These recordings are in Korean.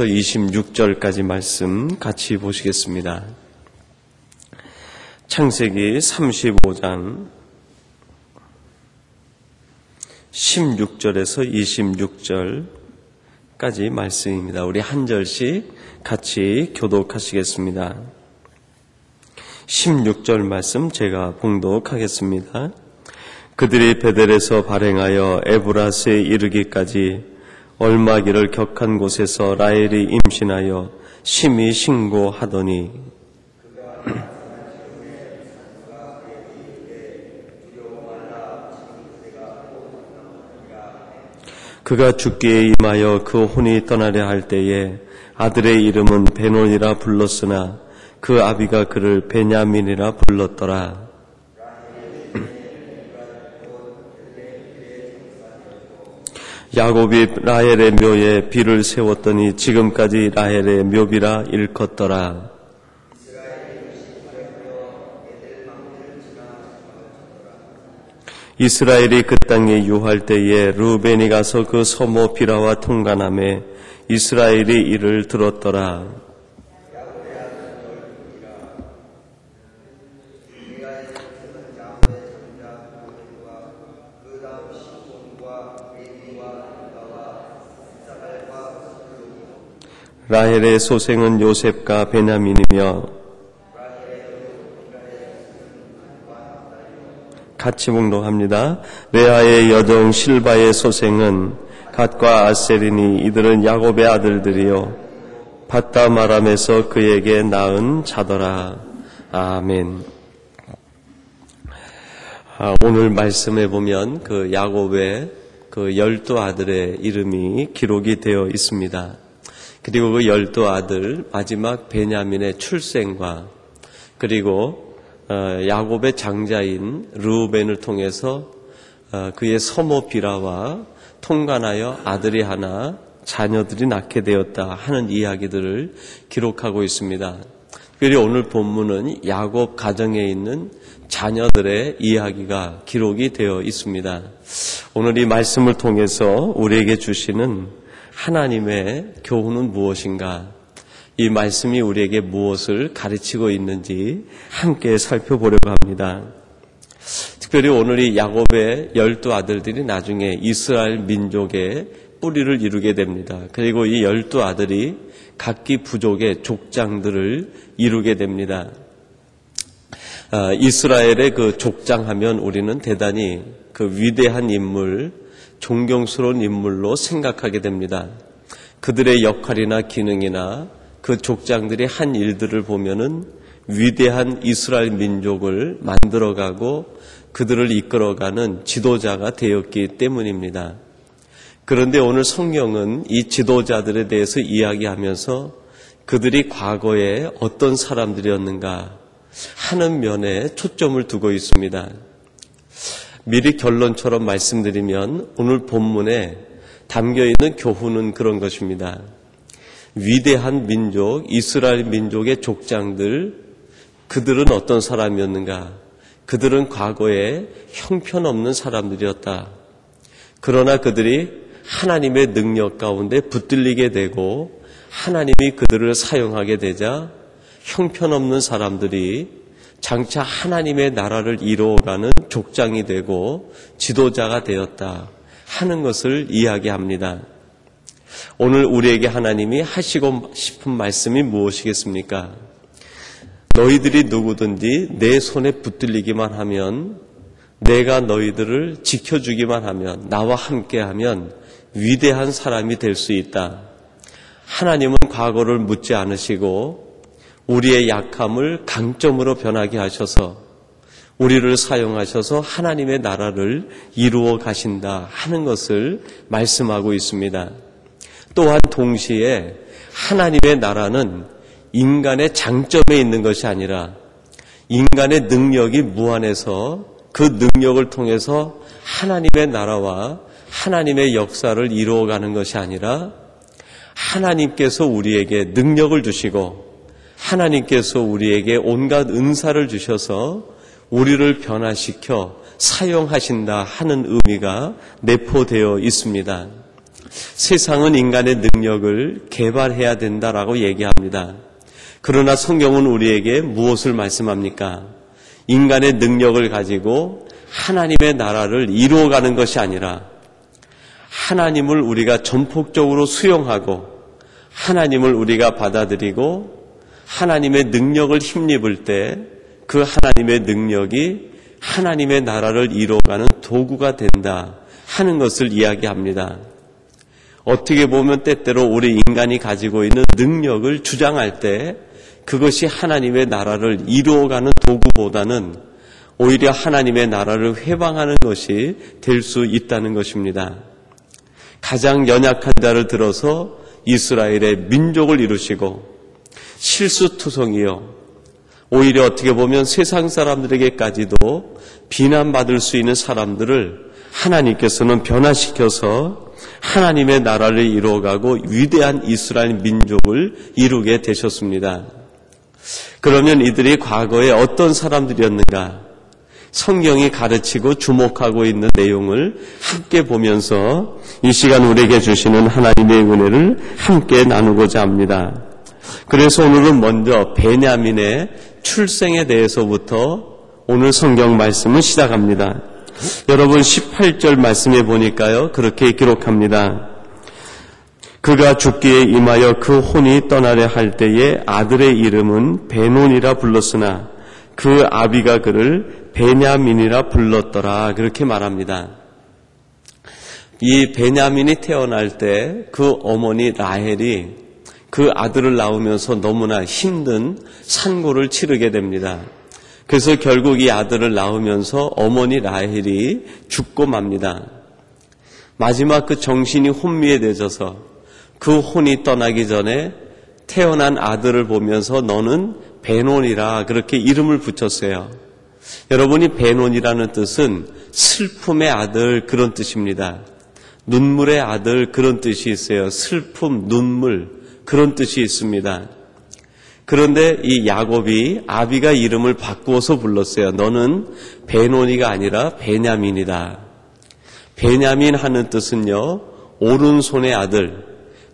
26절까지 말씀 같이 보시겠습니다. 창세기 35장 16절에서 26절까지 말씀입니다. 우리 한 절씩 같이 교독하시겠습니다. 16절 말씀 제가 봉독하겠습니다. 그들이 베델에서 발행하여 에브라스에 이르기까지 얼마기를 격한 곳에서 라헬이 임신하여 심히 신고하더니 그가 죽기에 임하여 그 혼이 떠나려 할 때에 아들의 이름은 베논이라 불렀으나 그 아비가 그를 베냐민이라 불렀더라. 야곱이 라헬의 묘에 비를 세웠더니 지금까지 라헬의 묘비라 일컫더라. 이스라엘이 그 땅에 유할 때에 르우벤이 가서 그 소모 비라와 통관하매 이스라엘이 이를 들었더라. 라헬의 소생은 요셉과 베냐민이며 같이 봉독합니다. 레아의 여종 실바의 소생은 갓과 아셀이니 이들은 야곱의 아들들이요 밧담 아람에서 그에게 낳은 자더라. 아멘. 오늘 말씀에 보면 그 야곱의 그 12아들의 이름이 기록이 되어 있습니다. 그리고 그 12아들 마지막 베냐민의 출생과 그리고 야곱의 장자인 르우벤을 통해서 그의 서모 비라와 통관하여 아들이 하나 자녀들이 낳게 되었다 하는 이야기들을 기록하고 있습니다. 그리고 오늘 본문은 야곱 가정에 있는 자녀들의 이야기가 기록이 되어 있습니다. 오늘 이 말씀을 통해서 우리에게 주시는 하나님의 교훈은 무엇인가? 이 말씀이 우리에게 무엇을 가르치고 있는지 함께 살펴보려고 합니다. 특별히 오늘 이 야곱의 12아들들이 나중에 이스라엘 민족의 뿌리를 이루게 됩니다. 그리고 이 12아들이 각기 부족의 족장들을 이루게 됩니다. 이스라엘의 그 족장하면 우리는 대단히 그 위대한 인물, 존경스러운 인물로 생각하게 됩니다. 그들의 역할이나 기능이나 그 족장들이 한 일들을 보면은 위대한 이스라엘 민족을 만들어가고 그들을 이끌어가는 지도자가 되었기 때문입니다. 그런데 오늘 성경은 이 지도자들에 대해서 이야기하면서 그들이 과거에 어떤 사람들이었는가 하는 면에 초점을 두고 있습니다. 미리 결론처럼 말씀드리면 오늘 본문에 담겨있는 교훈은 그런 것입니다. 위대한 민족, 이스라엘 민족의 족장들, 그들은 어떤 사람이었는가? 그들은 과거에 형편없는 사람들이었다. 그러나 그들이 하나님의 능력 가운데 붙들리게 되고 하나님이 그들을 사용하게 되자 형편없는 사람들이 장차 하나님의 나라를 이루어가는 족장이 되고 지도자가 되었다 하는 것을 이야기합니다. 오늘 우리에게 하나님이 하시고 싶은 말씀이 무엇이겠습니까? 너희들이 누구든지 내 손에 붙들리기만 하면, 내가 너희들을 지켜주기만 하면, 나와 함께하면 위대한 사람이 될 수 있다. 하나님은 과거를 묻지 않으시고 우리의 약함을 강점으로 변하게 하셔서 우리를 사용하셔서 하나님의 나라를 이루어 가신다 하는 것을 말씀하고 있습니다. 또한 동시에 하나님의 나라는 인간의 장점에 있는 것이 아니라 인간의 능력이 무한해서 그 능력을 통해서 하나님의 나라와 하나님의 역사를 이루어가는 것이 아니라 하나님께서 우리에게 능력을 주시고 하나님께서 우리에게 온갖 은사를 주셔서 우리를 변화시켜 사용하신다 하는 의미가 내포되어 있습니다. 세상은 인간의 능력을 개발해야 된다라고 얘기합니다. 그러나 성경은 우리에게 무엇을 말씀합니까? 인간의 능력을 가지고 하나님의 나라를 이루어가는 것이 아니라 하나님을 우리가 전폭적으로 수용하고 하나님을 우리가 받아들이고 하나님의 능력을 힘입을 때 그 하나님의 능력이 하나님의 나라를 이루어가는 도구가 된다 하는 것을 이야기합니다. 어떻게 보면 때때로 우리 인간이 가지고 있는 능력을 주장할 때 그것이 하나님의 나라를 이루어가는 도구보다는 오히려 하나님의 나라를 회방하는 것이 될 수 있다는 것입니다. 가장 연약한 자를 들어서 이스라엘의 민족을 이루시고 실수투성이요 오히려 어떻게 보면 세상 사람들에게까지도 비난받을 수 있는 사람들을 하나님께서는 변화시켜서 하나님의 나라를 이루어가고 위대한 이스라엘 민족을 이루게 되셨습니다. 그러면 이들이 과거에 어떤 사람들이었는가? 성경이 가르치고 주목하고 있는 내용을 함께 보면서 이 시간 우리에게 주시는 하나님의 은혜를 함께 나누고자 합니다. 그래서 오늘은 먼저 베냐민의 출생에 대해서부터 오늘 성경 말씀을 시작합니다. 여러분 18절 말씀에 보니까요 그렇게 기록합니다. 그가 죽기에 임하여 그 혼이 떠나려 할 때에 아들의 이름은 베논이라 불렀으나 그 아비가 그를 베냐민이라 불렀더라 그렇게 말합니다. 이 베냐민이 태어날 때 그 어머니 라헬이 그 아들을 낳으면서 너무나 힘든 산고를 치르게 됩니다. 그래서 결국 이 아들을 낳으면서 어머니 라헬이 죽고 맙니다. 마지막 그 정신이 혼미해져서 그 혼이 떠나기 전에 태어난 아들을 보면서 너는 베논이라 그렇게 이름을 붙였어요. 여러분이 베논이라는 뜻은 슬픔의 아들 그런 뜻입니다. 눈물의 아들 그런 뜻이 있어요. 슬픔, 눈물 그런 뜻이 있습니다. 그런데 이 야곱이 아비가 이름을 바꾸어서 불렀어요. 너는 베논이가 아니라 베냐민이다. 베냐민 하는 뜻은요, 오른손의 아들,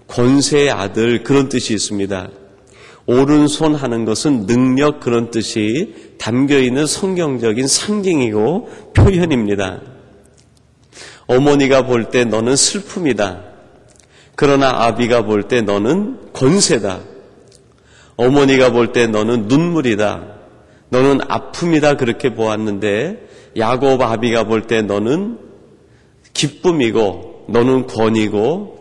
권세의 아들 그런 뜻이 있습니다. 오른손 하는 것은 능력 그런 뜻이 담겨있는 성경적인 상징이고 표현입니다. 어머니가 볼 때 너는 슬픔이다. 그러나 아비가 볼 때 너는 권세다. 어머니가 볼 때 너는 눈물이다. 너는 아픔이다 그렇게 보았는데 야곱 아비가 볼 때 너는 기쁨이고 너는 권위고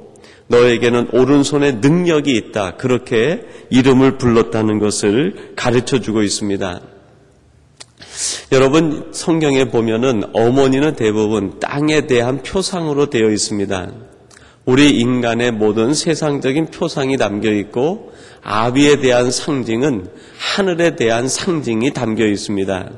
너에게는 오른손에 능력이 있다. 그렇게 이름을 불렀다는 것을 가르쳐주고 있습니다. 여러분 성경에 보면은 어머니는 대부분 땅에 대한 표상으로 되어 있습니다. 우리 인간의 모든 세상적인 표상이 담겨 있고 아비에 대한 상징은 하늘에 대한 상징이 담겨 있습니다.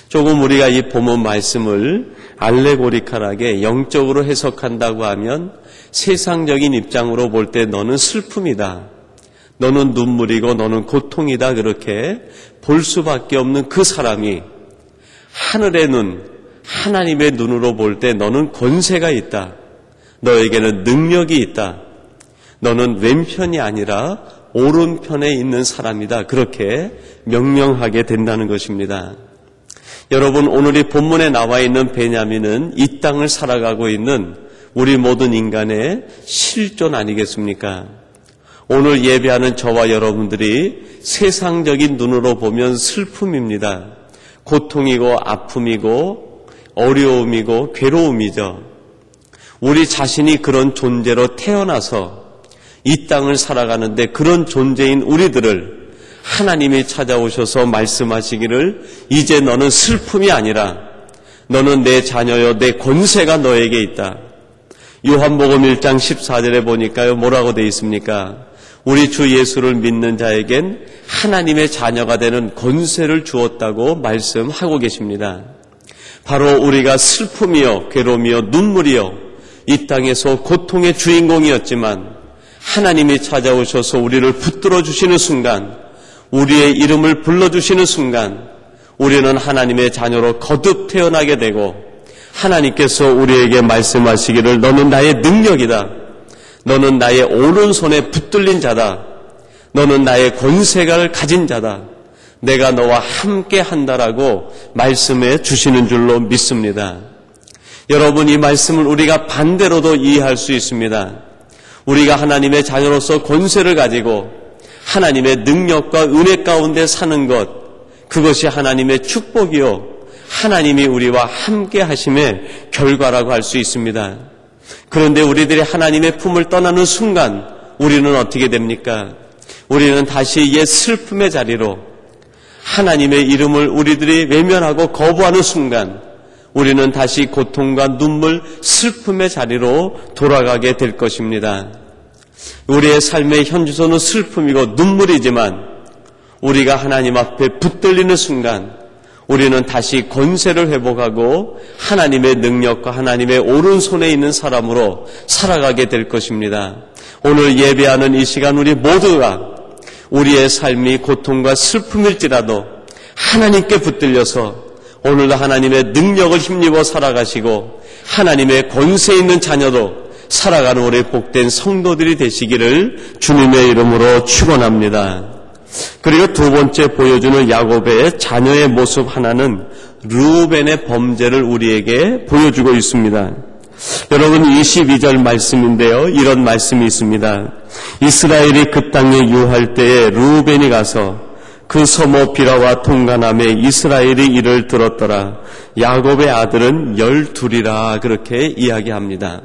조금 우리가 이 본문 말씀을 알레고리컬하게 영적으로 해석한다고 하면 세상적인 입장으로 볼 때 너는 슬픔이다. 너는 눈물이고 너는 고통이다. 그렇게 볼 수밖에 없는 그 사람이 하늘의 눈, 하나님의 눈으로 볼 때 너는 권세가 있다. 너에게는 능력이 있다. 너는 왼편이 아니라 오른편에 있는 사람이다. 그렇게 명명하게 된다는 것입니다. 여러분 오늘 이 본문에 나와 있는 베냐민은 이 땅을 살아가고 있는 우리 모든 인간의 실존 아니겠습니까? 오늘 예배하는 저와 여러분들이 세상적인 눈으로 보면 슬픔입니다. 고통이고 아픔이고 어려움이고 괴로움이죠. 우리 자신이 그런 존재로 태어나서 이 땅을 살아가는데 그런 존재인 우리들을 하나님이 찾아오셔서 말씀하시기를 이제 너는 슬픔이 아니라 너는 내 자녀여 내 권세가 너에게 있다. 요한복음 1장 14절에 보니까요 뭐라고 되어 있습니까? 우리 주 예수를 믿는 자에겐 하나님의 자녀가 되는 권세를 주었다고 말씀하고 계십니다. 바로 우리가 슬픔이요 괴로움이요 눈물이요 이 땅에서 고통의 주인공이었지만 하나님이 찾아오셔서 우리를 붙들어 주시는 순간 우리의 이름을 불러주시는 순간 우리는 하나님의 자녀로 거듭 태어나게 되고 하나님께서 우리에게 말씀하시기를 너는 나의 능력이다. 너는 나의 오른손에 붙들린 자다. 너는 나의 권세를 가진 자다. 내가 너와 함께 한다라고 말씀해 주시는 줄로 믿습니다. 여러분, 이 말씀을 우리가 반대로도 이해할 수 있습니다. 우리가 하나님의 자녀로서 권세를 가지고 하나님의 능력과 은혜 가운데 사는 것, 그것이 하나님의 축복이요 하나님이 우리와 함께 하심의 결과라고 할 수 있습니다. 그런데 우리들이 하나님의 품을 떠나는 순간 우리는 어떻게 됩니까? 우리는 다시 옛 슬픔의 자리로, 하나님의 이름을 우리들이 외면하고 거부하는 순간 우리는 다시 고통과 눈물, 슬픔의 자리로 돌아가게 될 것입니다. 우리의 삶의 현주소는 슬픔이고 눈물이지만 우리가 하나님 앞에 붙들리는 순간 우리는 다시 권세를 회복하고 하나님의 능력과 하나님의 오른손에 있는 사람으로 살아가게 될 것입니다. 오늘 예배하는 이 시간 우리 모두가 우리의 삶이 고통과 슬픔일지라도 하나님께 붙들려서 오늘도 하나님의 능력을 힘입어 살아가시고 하나님의 권세 있는 자녀도 살아가는 우리 복된 성도들이 되시기를 주님의 이름으로 축원합니다. 그리고 두 번째 보여주는 야곱의 자녀의 모습 하나는 르우벤의 범죄를 우리에게 보여주고 있습니다. 여러분, 22절 말씀인데요, 이런 말씀이 있습니다. 이스라엘이 그 땅에 유할 때에 르우벤이 가서 그 서모 비라와 통간함에 이스라엘이 이를 들었더라. 야곱의 아들은 12이라 그렇게 이야기합니다.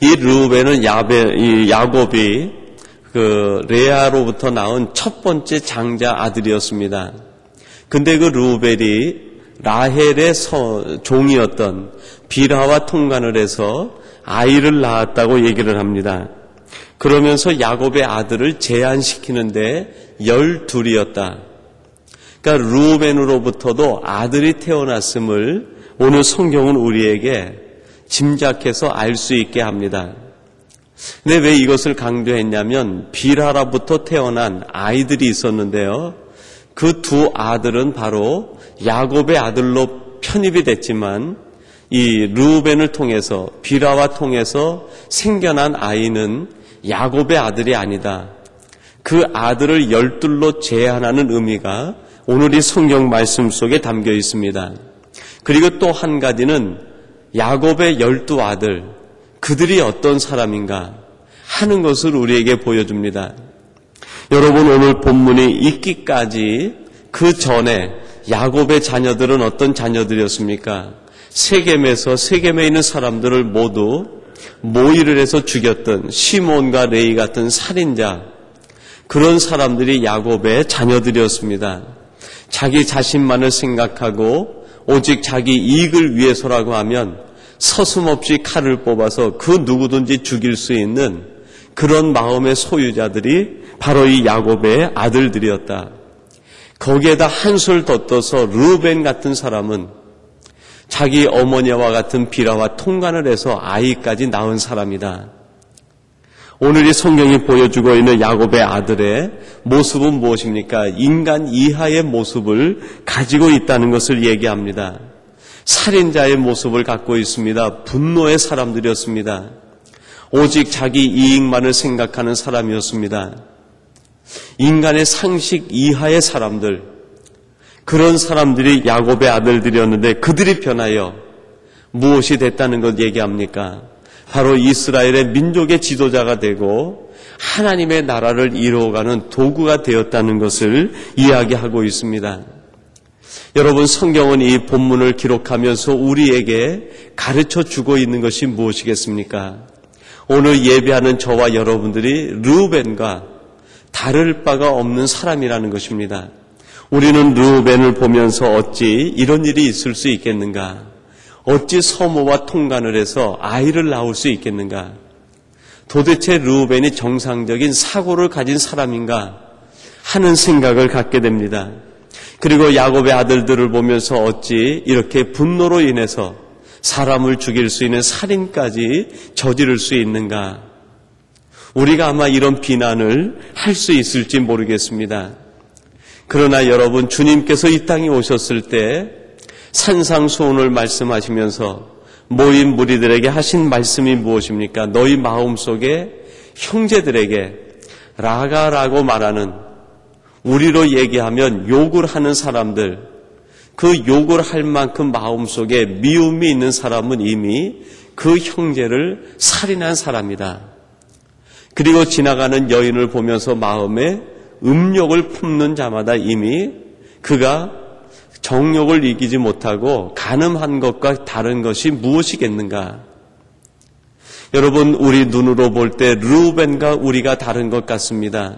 이 르우벤은 야곱이 그 레아로부터 낳은 첫 번째 장자 아들이었습니다. 근데 그 르우벤이 라헬의 종이었던 비라와 통간을 해서 아이를 낳았다고 얘기를 합니다. 그러면서 야곱의 아들을 제한시키는데 12이었다. 그러니까 르우벤으로부터도 아들이 태어났음을 오늘 성경은 우리에게 짐작해서 알 수 있게 합니다. 근데 왜 이것을 강조했냐면 비라로부터 태어난 아이들이 있었는데요. 그 두 아들은 바로 야곱의 아들로 편입이 됐지만 이 르우벤을 통해서, 비라와 통해서 생겨난 아이는 야곱의 아들이 아니다. 그 아들을 12로 제한하는 의미가 오늘 이 성경 말씀 속에 담겨 있습니다. 그리고 또 한 가지는 야곱의 12아들, 그들이 어떤 사람인가 하는 것을 우리에게 보여줍니다. 여러분, 오늘 본문이 있기까지 그 전에 야곱의 자녀들은 어떤 자녀들이었습니까? 세겜에 있는 사람들을 모두 모의를 해서 죽였던 시몬과 레위 같은 살인자, 그런 사람들이 야곱의 자녀들이었습니다. 자기 자신만을 생각하고 오직 자기 이익을 위해서라고 하면 서슴없이 칼을 뽑아서 그 누구든지 죽일 수 있는 그런 마음의 소유자들이 바로 이 야곱의 아들들이었다. 거기에다 한술 덧떠서 르우벤 같은 사람은 자기 어머니와 같은 비라와 통간을 해서 아이까지 낳은 사람이다. 오늘 이 성경이 보여주고 있는 야곱의 아들의 모습은 무엇입니까? 인간 이하의 모습을 가지고 있다는 것을 얘기합니다. 살인자의 모습을 갖고 있습니다. 분노의 사람들이었습니다. 오직 자기 이익만을 생각하는 사람이었습니다. 인간의 상식 이하의 사람들, 그런 사람들이 야곱의 아들들이었는데 그들이 변하여 무엇이 됐다는 것 얘기합니까? 바로 이스라엘의 민족의 지도자가 되고 하나님의 나라를 이루어가는 도구가 되었다는 것을 이야기하고 있습니다. 여러분, 성경은 이 본문을 기록하면서 우리에게 가르쳐 주고 있는 것이 무엇이겠습니까? 오늘 예배하는 저와 여러분들이 르우벤과 다를 바가 없는 사람이라는 것입니다. 우리는 르우벤을 보면서 어찌 이런 일이 있을 수 있겠는가? 어찌 서모와 통간을 해서 아이를 낳을 수 있겠는가? 도대체 르우벤이 정상적인 사고를 가진 사람인가? 하는 생각을 갖게 됩니다. 그리고 야곱의 아들들을 보면서 어찌 이렇게 분노로 인해서 사람을 죽일 수 있는 살인까지 저지를 수 있는가? 우리가 아마 이런 비난을 할 수 있을지 모르겠습니다. 그러나 여러분, 주님께서 이 땅에 오셨을 때 산상수훈을 말씀하시면서 모인 무리들에게 하신 말씀이 무엇입니까? 너희 마음속에 형제들에게 라가라고 말하는, 우리로 얘기하면 욕을 하는 사람들, 그 욕을 할 만큼 마음속에 미움이 있는 사람은 이미 그 형제를 살인한 사람이다. 그리고 지나가는 여인을 보면서 마음에 음욕을 품는 자마다 이미 그가 정욕을 이기지 못하고 간음한 것과 다른 것이 무엇이겠는가? 여러분, 우리 눈으로 볼 때 르우벤과 우리가 다른 것 같습니다.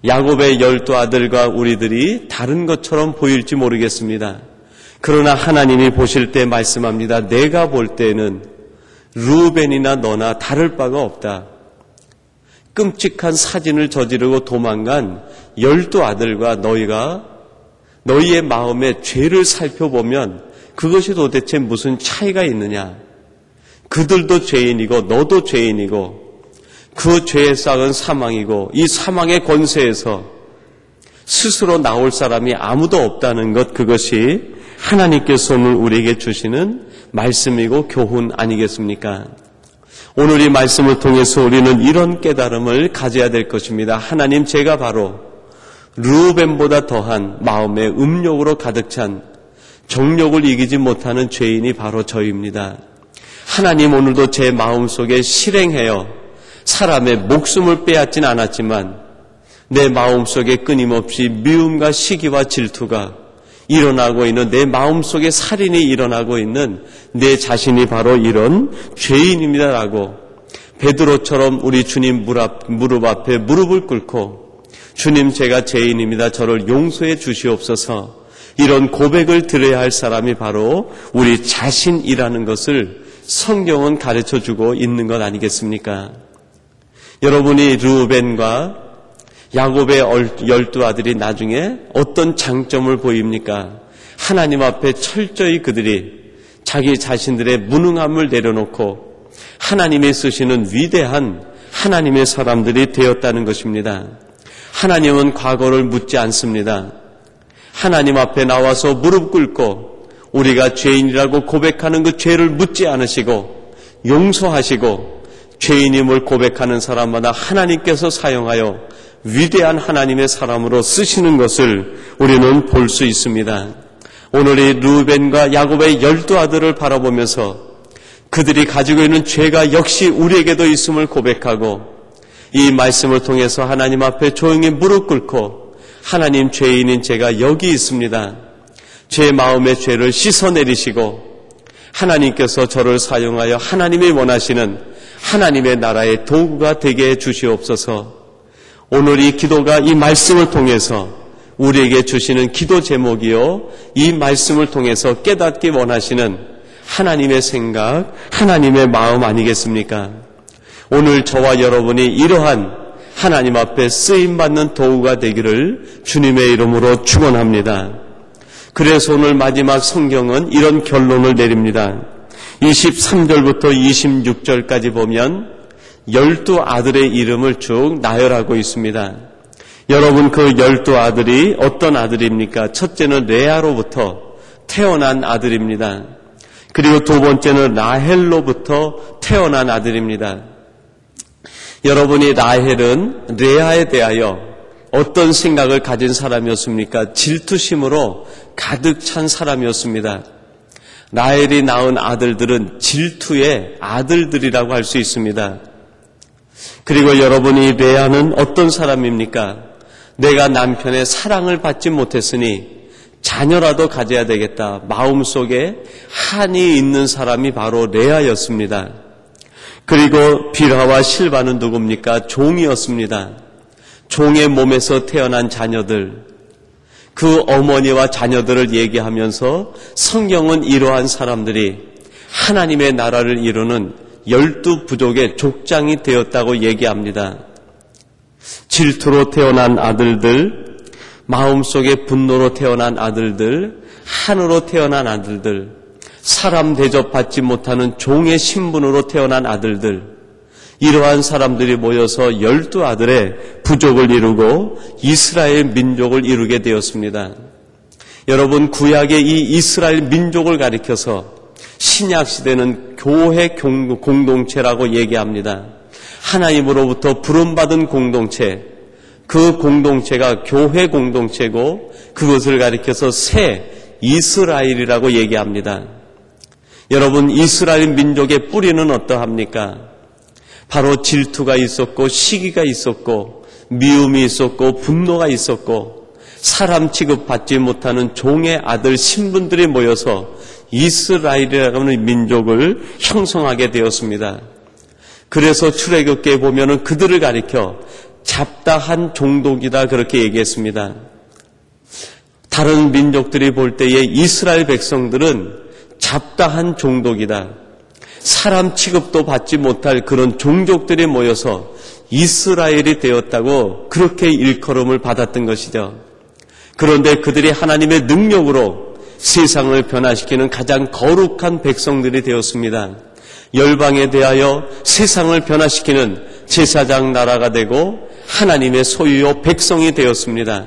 야곱의 12 아들과 우리들이 다른 것처럼 보일지 모르겠습니다. 그러나 하나님이 보실 때 말씀합니다. 내가 볼 때는 르우벤이나 너나 다를 바가 없다. 끔찍한 사진을 저지르고 도망간 12 아들과 너희의 마음의 죄를 살펴보면 그것이 도대체 무슨 차이가 있느냐? 그들도 죄인이고 너도 죄인이고 그 죄의 싹은 사망이고 이 사망의 권세에서 스스로 나올 사람이 아무도 없다는 것, 그것이 하나님께서 오늘 우리에게 주시는 말씀이고 교훈 아니겠습니까? 오늘 이 말씀을 통해서 우리는 이런 깨달음을 가져야 될 것입니다. 하나님, 제가 바로 르우벤보다 더한 마음의 음욕으로 가득 찬 정욕을 이기지 못하는 죄인이 바로 저입니다. 하나님, 오늘도 제 마음속에 실행하여 사람의 목숨을 빼앗진 않았지만 내 마음속에 끊임없이 미움과 시기와 질투가 일어나고 있는, 내 마음속에 살인이 일어나고 있는 내 자신이 바로 이런 죄인입니다라고 베드로처럼 우리 주님 무릎 앞에 무릎을 꿇고 주님, 제가 죄인입니다. 저를 용서해 주시옵소서. 이런 고백을 드려야 할 사람이 바로 우리 자신이라는 것을 성경은 가르쳐주고 있는 것 아니겠습니까? 여러분이 르우벤과 야곱의 12 아들이 나중에 어떤 장점을 보입니까? 하나님 앞에 철저히 그들이 자기 자신들의 무능함을 내려놓고 하나님이 쓰시는 위대한 하나님의 사람들이 되었다는 것입니다. 하나님은 과거를 묻지 않습니다. 하나님 앞에 나와서 무릎 꿇고 우리가 죄인이라고 고백하는 그 죄를 묻지 않으시고 용서하시고 죄인임을 고백하는 사람마다 하나님께서 사용하여 위대한 하나님의 사람으로 쓰시는 것을 우리는 볼 수 있습니다. 오늘 이 르우벤과 야곱의 12 아들을 바라보면서 그들이 가지고 있는 죄가 역시 우리에게도 있음을 고백하고 이 말씀을 통해서 하나님 앞에 조용히 무릎 꿇고 하나님, 죄인인 제가 여기 있습니다. 제 마음의 죄를 씻어내리시고 하나님께서 저를 사용하여 하나님이 원하시는 하나님의 나라의 도구가 되게 해 주시옵소서. 오늘 이 기도가 이 말씀을 통해서 우리에게 주시는 기도 제목이요, 이 말씀을 통해서 깨닫기 원하시는 하나님의 생각, 하나님의 마음 아니겠습니까? 오늘 저와 여러분이 이러한 하나님 앞에 쓰임받는 도구가 되기를 주님의 이름으로 축원합니다. 그래서 오늘 마지막 성경은 이런 결론을 내립니다. 23절부터 26절까지 보면 12 아들의 이름을 쭉 나열하고 있습니다. 여러분, 그 12 아들이 어떤 아들입니까? 첫째는 레아로부터 태어난 아들입니다. 그리고 두 번째는 라헬로부터 태어난 아들입니다. 여러분이 라헬은 레아에 대하여 어떤 생각을 가진 사람이었습니까? 질투심으로 가득 찬 사람이었습니다. 라헬이 낳은 아들들은 질투의 아들들이라고 할 수 있습니다. 그리고 여러분이 레아는 어떤 사람입니까? 내가 남편의 사랑을 받지 못했으니 자녀라도 가져야 되겠다. 마음속에 한이 있는 사람이 바로 레아였습니다. 그리고 빌하와 실바는 누굽니까? 종이었습니다. 종의 몸에서 태어난 자녀들, 그 어머니와 자녀들을 얘기하면서 성경은 이러한 사람들이 하나님의 나라를 이루는 12 부족의 족장이 되었다고 얘기합니다. 질투로 태어난 아들들, 마음속에 분노로 태어난 아들들, 한으로 태어난 아들들, 사람 대접받지 못하는 종의 신분으로 태어난 아들들, 이러한 사람들이 모여서 12 아들의 부족을 이루고 이스라엘 민족을 이루게 되었습니다. 여러분, 구약의 이 이스라엘 민족을 가리켜서 신약시대는 교회 공동체라고 얘기합니다. 하나님으로부터 부름받은 공동체, 그 공동체가 교회 공동체고 그것을 가리켜서 새 이스라엘이라고 얘기합니다. 여러분, 이스라엘 민족의 뿌리는 어떠합니까? 바로 질투가 있었고 시기가 있었고 미움이 있었고 분노가 있었고 사람 취급받지 못하는 종의 아들 신분들이 모여서 이스라엘이라고 하는 민족을 형성하게 되었습니다. 그래서 출애굽기에 보면은 그들을 가리켜 잡다한 종족이다 그렇게 얘기했습니다. 다른 민족들이 볼 때에 이스라엘 백성들은 잡다한 종족이다. 사람 취급도 받지 못할 그런 종족들이 모여서 이스라엘이 되었다고 그렇게 일컬음을 받았던 것이죠. 그런데 그들이 하나님의 능력으로 세상을 변화시키는 가장 거룩한 백성들이 되었습니다. 열방에 대하여 세상을 변화시키는 제사장 나라가 되고 하나님의 소유요 백성이 되었습니다.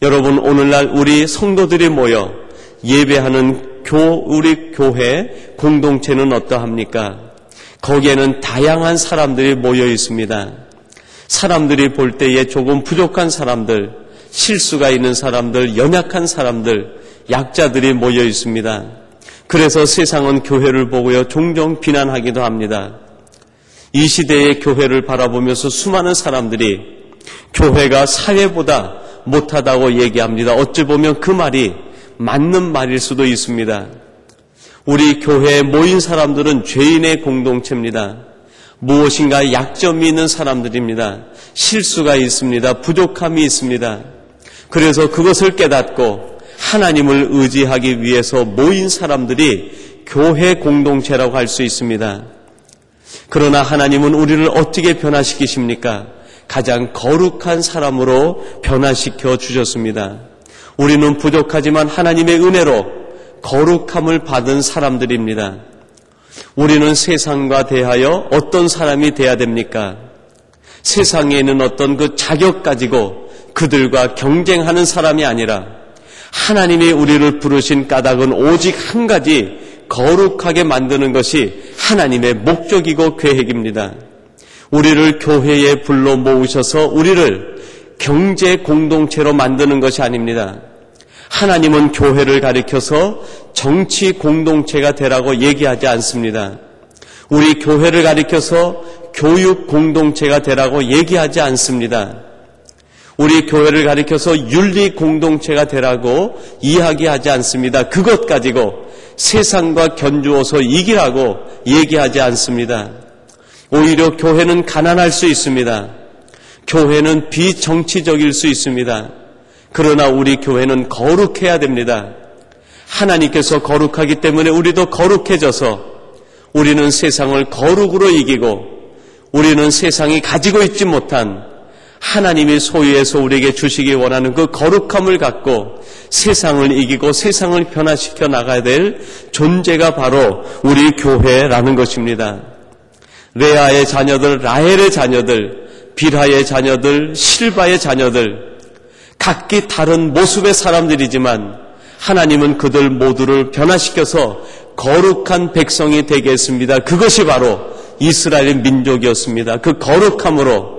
여러분, 오늘날 우리 성도들이 모여 예배하는 우리 교회 공동체는 어떠합니까? 거기에는 다양한 사람들이 모여 있습니다. 사람들이 볼 때에 조금 부족한 사람들, 실수가 있는 사람들, 연약한 사람들, 약자들이 모여 있습니다. 그래서 세상은 교회를 보고요 종종 비난하기도 합니다. 이 시대의 교회를 바라보면서 수많은 사람들이 교회가 사회보다 못하다고 얘기합니다. 어찌 보면 그 말이 맞는 말일 수도 있습니다. 우리 교회에 모인 사람들은 죄인의 공동체입니다. 무엇인가 약점이 있는 사람들입니다. 실수가 있습니다. 부족함이 있습니다. 그래서 그것을 깨닫고 하나님을 의지하기 위해서 모인 사람들이 교회 공동체라고 할 수 있습니다. 그러나 하나님은 우리를 어떻게 변화시키십니까? 가장 거룩한 사람으로 변화시켜 주셨습니다. 우리는 부족하지만 하나님의 은혜로 거룩함을 받은 사람들입니다. 우리는 세상과 대하여 어떤 사람이 돼야 됩니까? 세상에 있는 어떤 그 자격 가지고 그들과 경쟁하는 사람이 아니라 하나님이 우리를 부르신 까닭은 오직 한 가지, 거룩하게 만드는 것이 하나님의 목적이고 계획입니다. 우리를 교회에 불러 모으셔서 우리를 경제 공동체로 만드는 것이 아닙니다. 하나님은 교회를 가리켜서 정치 공동체가 되라고 얘기하지 않습니다. 우리 교회를 가리켜서 교육 공동체가 되라고 얘기하지 않습니다. 우리 교회를 가리켜서 윤리 공동체가 되라고 이야기하지 않습니다. 그것 가지고 세상과 견주어서 이기라고 얘기하지 않습니다. 오히려 교회는 가난할 수 있습니다. 교회는 비정치적일 수 있습니다. 그러나 우리 교회는 거룩해야 됩니다. 하나님께서 거룩하기 때문에 우리도 거룩해져서 우리는 세상을 거룩으로 이기고 우리는 세상이 가지고 있지 못한 하나님이 소유해서 우리에게 주시기 원하는 그 거룩함을 갖고 세상을 이기고 세상을 변화시켜 나가야 될 존재가 바로 우리 교회라는 것입니다. 레아의 자녀들, 라헬의 자녀들, 빌하의 자녀들, 실바의 자녀들, 각기 다른 모습의 사람들이지만 하나님은 그들 모두를 변화시켜서 거룩한 백성이 되게 했습니다. 그것이 바로 이스라엘 민족이었습니다. 그 거룩함으로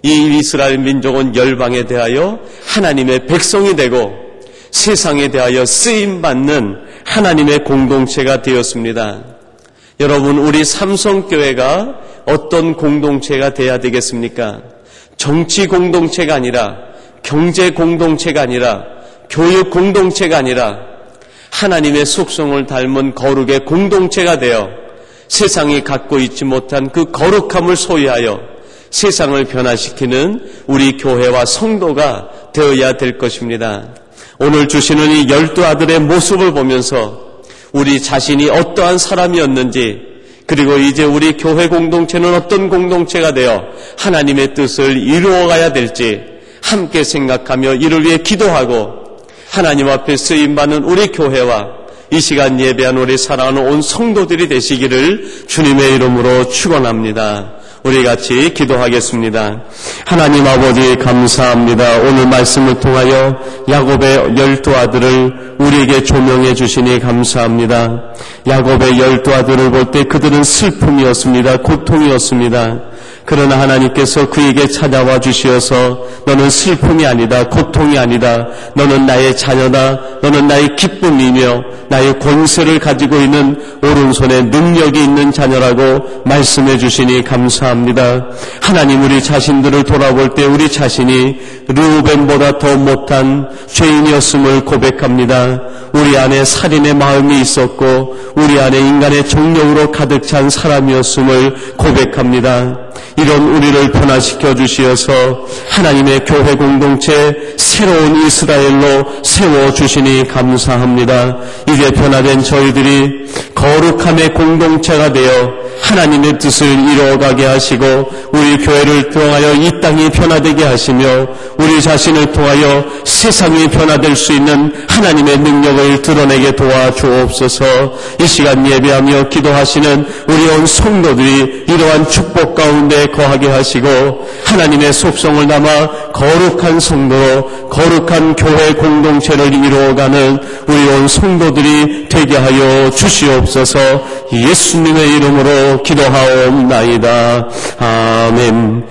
이 이스라엘 민족은 열방에 대하여 하나님의 백성이 되고 세상에 대하여 쓰임받는 하나님의 공동체가 되었습니다. 여러분, 우리 삼성교회가 어떤 공동체가 돼야 되겠습니까? 정치 공동체가 아니라, 경제 공동체가 아니라, 교육 공동체가 아니라 하나님의 속성을 닮은 거룩의 공동체가 되어 세상이 갖고 있지 못한 그 거룩함을 소유하여 세상을 변화시키는 우리 교회와 성도가 되어야 될 것입니다. 오늘 주시는 이 12 아들의 모습을 보면서 우리 자신이 어떠한 사람이었는지, 그리고 이제 우리 교회 공동체는 어떤 공동체가 되어 하나님의 뜻을 이루어가야 될지 함께 생각하며 이를 위해 기도하고 하나님 앞에 쓰임받는 우리 교회와 이 시간 예배한 우리 사랑하는 온 성도들이 되시기를 주님의 이름으로 축원합니다. 우리 같이 기도하겠습니다. 하나님 아버지 감사합니다. 오늘 말씀을 통하여 야곱의 12아들을 우리에게 조명해 주시니 감사합니다. 야곱의 12아들을 볼 때 그들은 슬픔이었습니다. 고통이었습니다. 그러나 하나님께서 그에게 찾아와 주시어서 너는 슬픔이 아니다, 고통이 아니다, 너는 나의 자녀다, 너는 나의 기쁨이며 나의 권세를 가지고 있는 오른손에 능력이 있는 자녀라고 말씀해 주시니 감사합니다. 하나님, 우리 자신들을 돌아볼 때 우리 자신이 르우벤보다 더 못한 죄인이었음을 고백합니다. 우리 안에 살인의 마음이 있었고 우리 안에 인간의 정욕으로 가득 찬 사람이었음을 고백합니다. 이런 우리를 변화시켜 주시어서 하나님의 교회 공동체 새로운 이스라엘로 세워주시니 감사합니다. 이제 변화된 저희들이 거룩함의 공동체가 되어 하나님의 뜻을 이루어가게 하시고 우리 교회를 통하여 이 땅이 변화되게 하시며 우리 자신을 통하여 세상이 변화될 수 있는 하나님의 능력을 드러내게 도와주옵소서. 이 시간 예배하며 기도하시는 우리 온 성도들이 이러한 축복 가운데 거하게 하시고 하나님의 속성을 담아 거룩한 성도로 거룩한 교회 공동체를 이루어가는 우리 온 성도들이 되게 하여 주시옵소서. 예수님의 이름으로 기도하옵나이다. 아멘.